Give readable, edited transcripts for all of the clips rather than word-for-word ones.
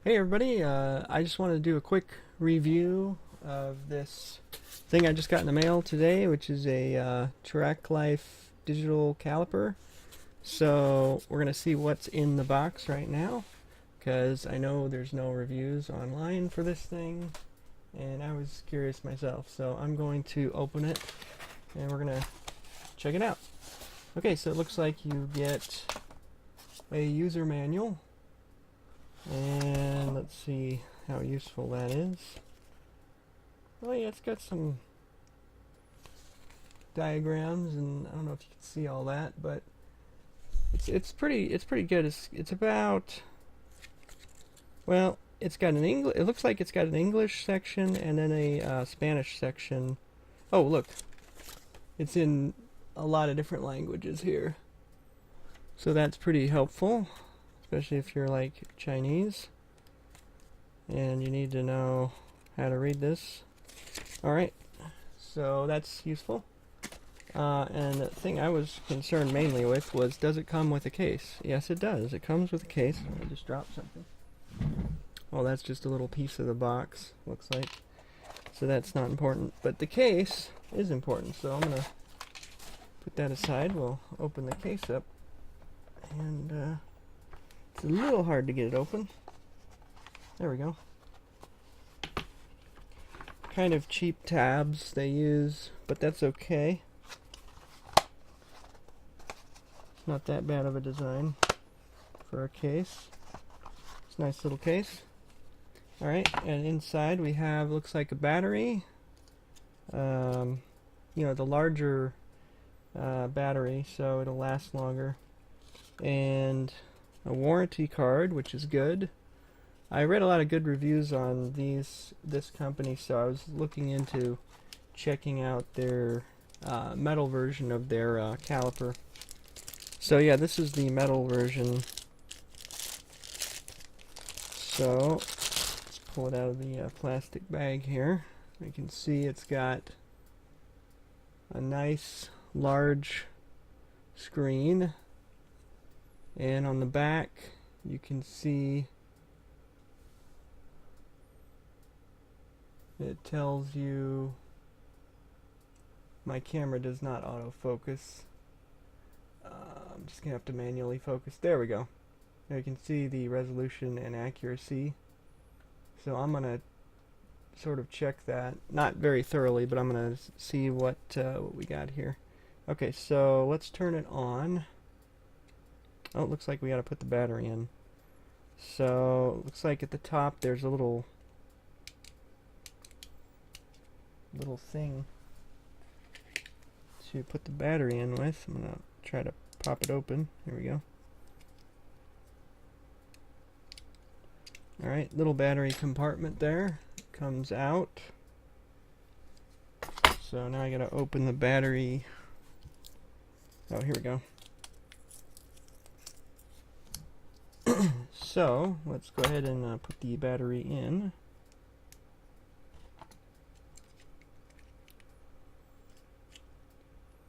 Hey everybody, I just wanted to do a quick review of this thing I just got in the mail today, which is a Tacklife digital caliper. So we're going to see what's in the box right now, because I know there's no reviews online for this thing, and I was curious myself. So I'm going to open it, and we're going to check it out. Okay, so it looks like you get a user manual. And let's see how useful that is. Oh yeah, it's got some diagrams, and I don't know if you can see all that, but it's pretty good. It's about, well, it's got an English. It looks like it's got an English section and then a Spanish section. Oh look, it's in a lot of different languages here, so that's pretty helpful, especially if you're like Chinese and you need to know how to read this. Alright, so that's useful. And the thing I was concerned mainly with was, does it come with a case? Yes, it does. It comes with a case. I just dropped something. Oh, that's just a little piece of the box, looks like. So that's not important. But the case is important, so I'm going to put that aside. We'll open the case up. And it's a little hard to get it open. There we go. Kind of cheap tabs they use, but that's okay. It's not that bad of a design for a case. It's a nice little case. Alright, and inside we have, looks like a battery. You know, the larger battery, so it'll last longer. And a warranty card, which is good. I read a lot of good reviews on this company, so I was looking into checking out their metal version of their caliper. So yeah, this is the metal version. So let's pull it out of the plastic bag here. You can see it's got a nice large screen, and on the back you can see it tells you my camera does not autofocus. I'm just gonna have to manually focus. There we go. Now you can see the resolution and accuracy. So I'm gonna sort of check that, not very thoroughly, but I'm gonna see what we got here. Okay, so let's turn it on. Oh, it looks like we gotta put the battery in. So it looks like at the top there's a little thing to put the battery in with. I'm gonna try to pop it open. Here we go. Alright, little battery compartment there. Comes out. So now I gotta open the battery. Oh, here we go. So let's go ahead and put the battery in.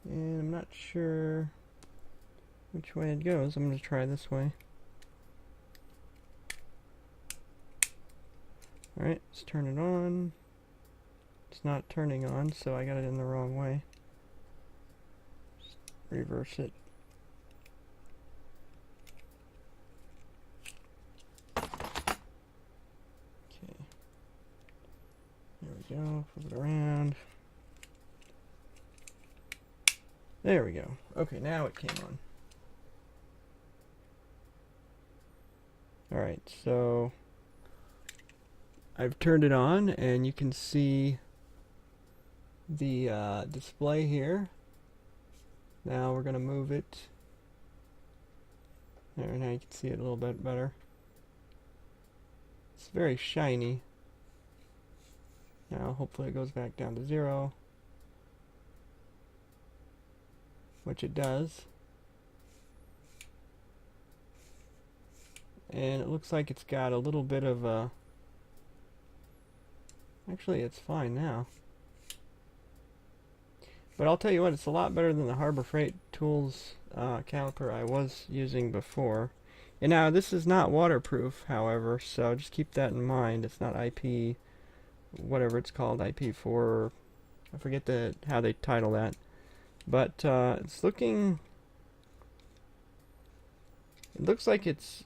And I'm not sure which way it goes. I'm going to try this way. Alright, let's turn it on. It's not turning on, so I got it in the wrong way. Just reverse it. Okay. There we go. Flip it around. There we go. Okay, now it came on. Alright, so I've turned it on, and you can see the display here. Now we're going to move it. There, now you can see it a little bit better. It's very shiny. Now hopefully it goes back down to 0. Which it does. And it looks like it's got a little bit of a... Actually, it's fine now. But I'll tell you what, it's a lot better than the Harbor Freight Tools caliper I was using before. And now this is not waterproof, however, so just keep that in mind. It's not IP, whatever it's called, IP4. I forget how they title that. But it's looking. It looks like it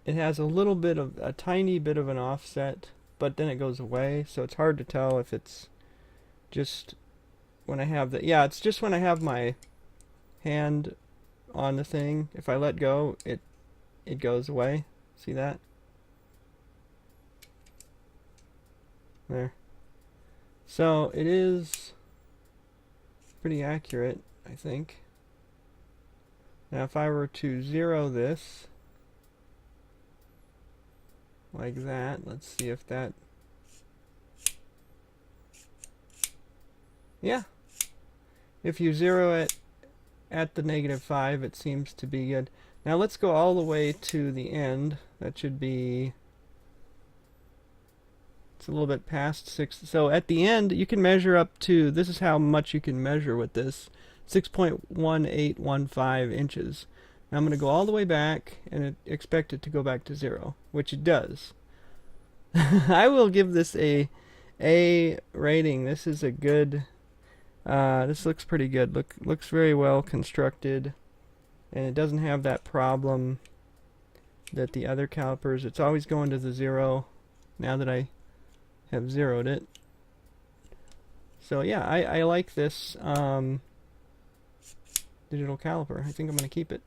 has a tiny bit of an offset, but then it goes away, so it's hard to tell if it's just when I have it's just when I have my hand on the thing. If I let go, it goes away. See that? There. So it is pretty accurate, I think. Now if I were to zero this like that, let's see if that, yeah, if you zero it at the -5, it seems to be good. Now let's go all the way to the end. That should be, it's a little bit past 6. So at the end, you can measure up to, this is how much you can measure with this, 6.1815 inches. Now I'm going to go all the way back and expect it to go back to 0, which it does. I will give this a rating. This is a good, this looks pretty good. Looks very well constructed, and it doesn't have that problem that the other calipers, it's always going to the 0 now that I have zeroed it. So yeah, I like this digital caliper. I think I'm going to keep it.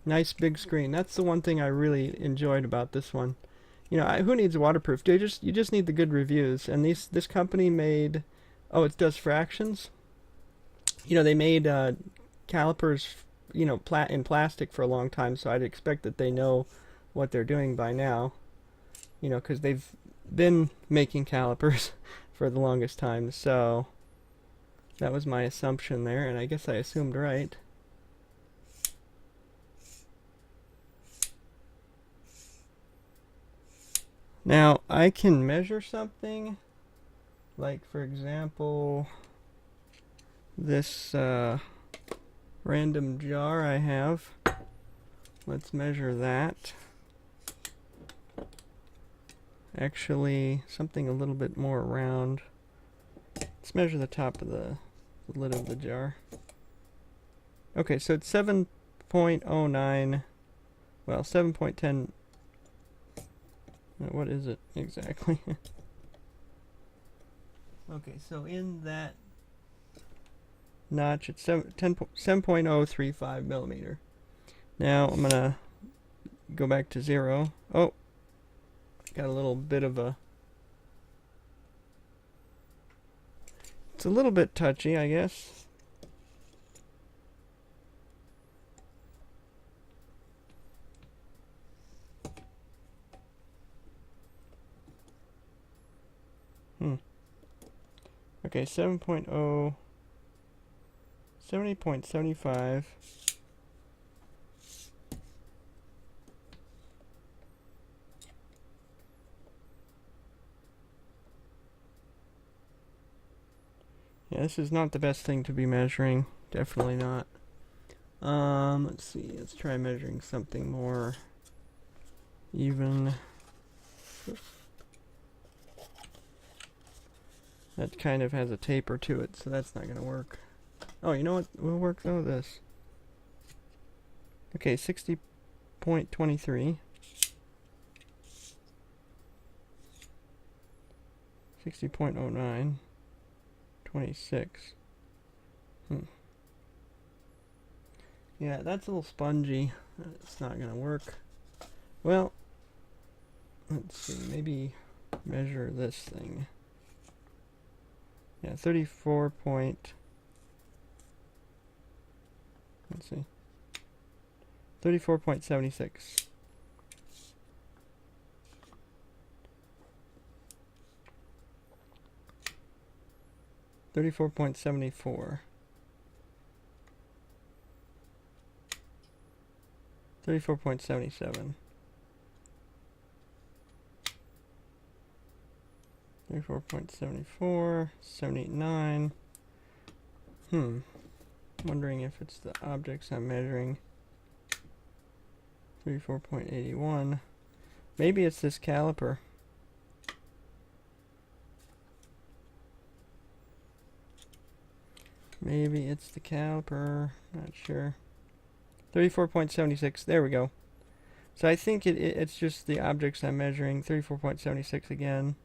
Nice big screen. That's the one thing I really enjoyed about this one. You know, who needs waterproof? You just need the good reviews. And this company made, oh, it does fractions. You know, they made calipers, you know, in plastic for a long time, so I'd expect that they know what they're doing by now. You know, because they've been making calipers for the longest time. So that was my assumption there, and I guess I assumed right. Now, I can measure something, like, for example, this random jar I have. Let's measure that. Actually, something a little bit more round. Let's measure the top of the lid of the jar. Okay, so it's 7.09, well, 7.10. What is it exactly? Okay, so in that notch, it's 7.035 millimeter. Now I'm gonna go back to 0. Oh, got a little bit of a, it's a little bit touchy, I guess. Okay, 7.0, 70.75. Yeah, this is not the best thing to be measuring. Definitely not. Let's see. Let's try measuring something more even. That kind of has a taper to it, so that's not going to work. Oh, you know what will work though? This. Okay, 60.23. 60.09. 26. Yeah, that's a little spongy. It's not going to work. Well, let's see. Maybe measure this thing. Yeah, 34 point. Let's see. 34.76. $34.74. 34.77. 34.74. 79. Wondering if it's the objects I'm measuring. 34.81. Maybe it's this caliper. Maybe it's the caliper. Not sure. 34.76. There we go. So I think it's just the objects I'm measuring. 34.76 again.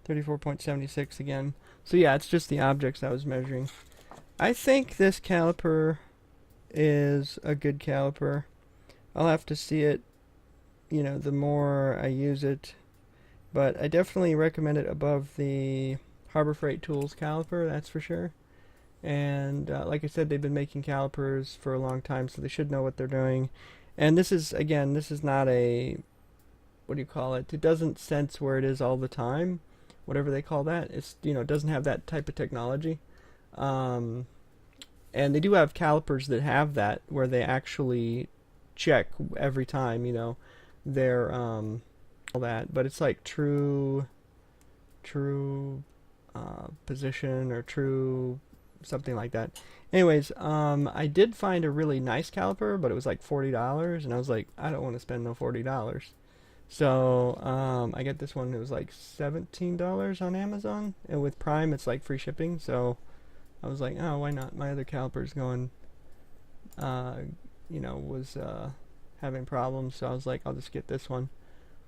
34.76 again. So yeah, it's just the objects I was measuring. I think this caliper is a good caliper. I'll have to see it, you know, the more I use it. But I definitely recommend it above the Harbor Freight Tools caliper, that's for sure. And like I said, they've been making calipers for a long time, so they should know what they're doing. And this is, again, this is not a, what do you call it? It doesn't sense where it is all the time, whatever they call that. It's, you know, it doesn't have that type of technology. And they do have calipers that have that, where they actually check every time, you know, their all that. But it's like true position or true something like that. Anyways, I did find a really nice caliper, but it was like $40, and I was like, I don't want to spend no $40. So I get this one. It was like $17 on Amazon, and with Prime, it's like free shipping. So I was like, oh, why not? My other caliper's going, you know, was having problems, so I was like, I'll just get this one.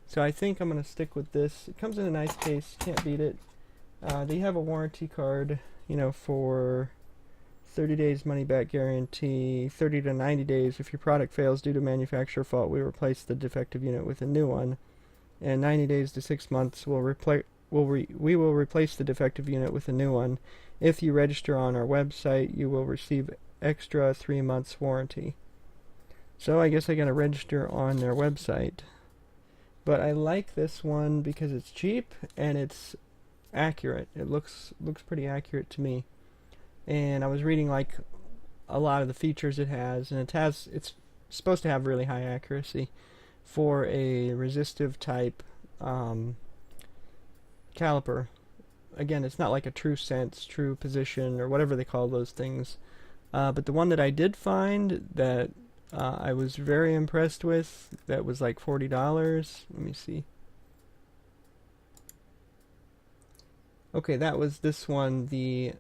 So I think I'm gonna stick with this. It comes in a nice case. Can't beat it. They have a warranty card, you know, for 30 days money back guarantee, 30 to 90 days. If your product fails due to manufacturer fault, we replace the defective unit with a new one. And 90 days to 6 months, we will replace the defective unit with a new one. If you register on our website, you will receive extra 3 months warranty. So I guess I gotta register on their website. But I like this one because it's cheap and it's accurate. It looks pretty accurate to me. And I was reading like a lot of the features it has, and it's supposed to have really high accuracy for a resistive type caliper. Again, it's not like a true sense, true position, or whatever they call those things. But the one that I did find that I was very impressed with, that was like $40. Let me see. Okay, that was this one, the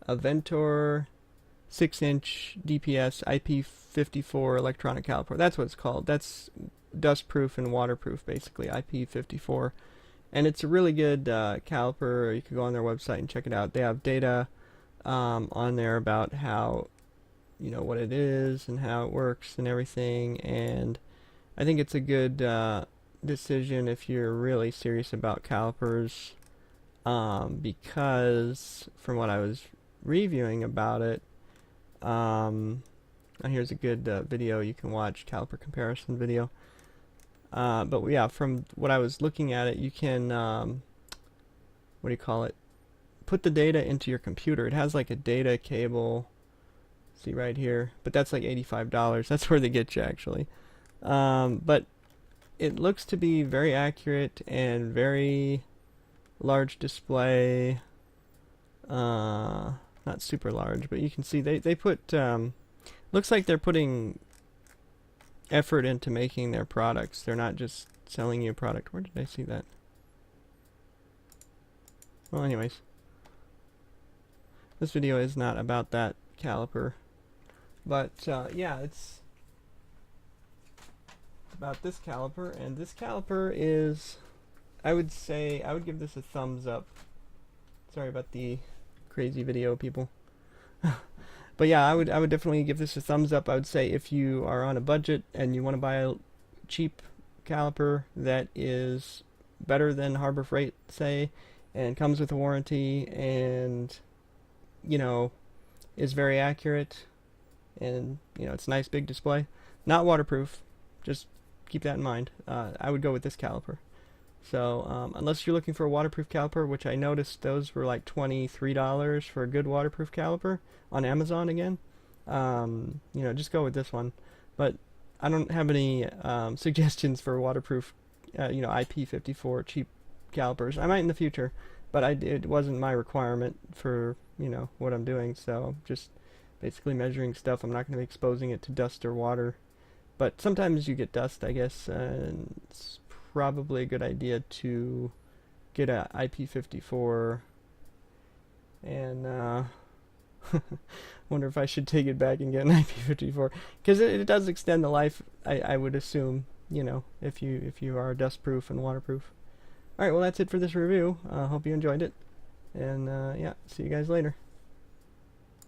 Aventor 6-inch DPS IP54 electronic caliper. That's what it's called. That's dust-proof and waterproof, basically, IP54. And it's a really good caliper. You can go on their website and check it out. They have data on there about how, you know, what it is and how it works and everything. And I think it's a good decision if you're really serious about calipers, because from what I was reviewing about it, here's a good video you can watch, caliper comparison video. But yeah, from what I was looking at it, you can, what do you call it, put the data into your computer. It has like a data cable, see right here, but that's like $85. That's where they get you, actually. But it looks to be very accurate and very large display. Not super large, but you can see they put, looks like they're putting effort into making their products. They're not just selling you a product. Where did I see that? Well, anyways, this video is not about that caliper, but yeah, it's about this caliper, and this caliper is, I would say, I would give this a thumbs up. Sorry about the crazy video, people. But yeah, I would definitely give this a thumbs up. I would say if you are on a budget and you want to buy a cheap caliper that is better than Harbor Freight, say, and comes with a warranty, and, you know, is very accurate, and, you know, it's a nice big display. Not waterproof, just keep that in mind. I would go with this caliper. So unless you're looking for a waterproof caliper, which I noticed those were like $23 for a good waterproof caliper on Amazon again, you know, just go with this one. But I don't have any suggestions for waterproof, you know, IP54 cheap calipers. I might in the future, but it wasn't my requirement for, you know, what I'm doing. So just basically measuring stuff. I'm not going to be exposing it to dust or water. But sometimes you get dust, I guess, and it's probably a good idea to get a IP54 and wonder if I should take it back and get an IP54 because it does extend the life. I would assume, you know, if you are dust proof and waterproof. All right, well that's it for this review. Hope you enjoyed it, and yeah, see you guys later.